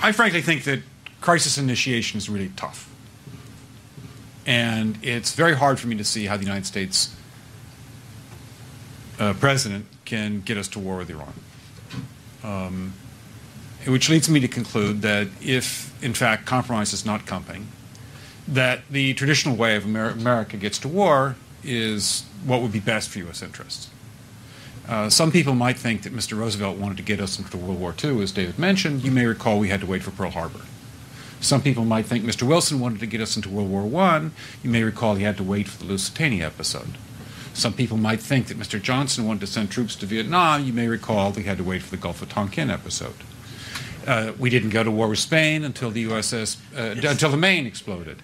I frankly think that crisis initiation is really tough. And it's very hard for me to see how the United States president can get us to war with Iran. Which leads me to conclude that if, in fact, compromise is not coming, that the traditional way of America gets to war is what would be best for U.S. interests. Some people might think that Mr. Roosevelt wanted to get us into World War II, as David mentioned. You may recall we had to wait for Pearl Harbor. Some people might think Mr. Wilson wanted to get us into World War I. You may recall he had to wait for the Lusitania episode. Some people might think that Mr. Johnson wanted to send troops to Vietnam. You may recall he had to wait for the Gulf of Tonkin episode. We didn't go to war with Spain until the until the Maine exploded.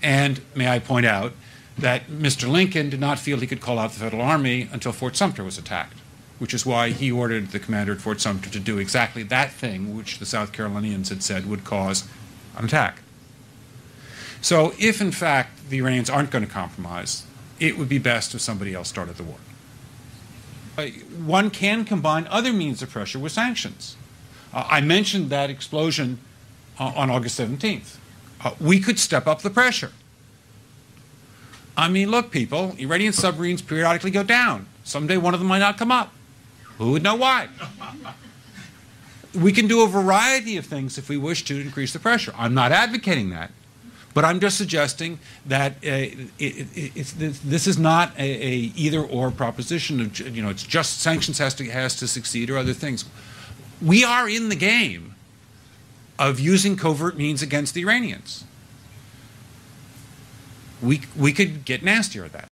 And may I point out that Mr. Lincoln did not feel he could call out the Federal Army until Fort Sumter was attacked, which is why he ordered the commander at Fort Sumter to do exactly that thing which the South Carolinians had said would cause an attack. So if, in fact, the Iranians aren't going to compromise, it would be best if somebody else started the war. One can combine other means of pressure with sanctions. I mentioned that explosion on August 17th. We could step up the pressure. I mean, look, people, Iranian submarines periodically go down. Someday one of them might not come up. Who would know why? We can do a variety of things if we wish to increase the pressure. I'm not advocating that, but I'm just suggesting that this is not a either-or proposition of, it's just sanctions has to succeed or other things. We are in the game of using covert means against the Iranians. We could get nastier at that.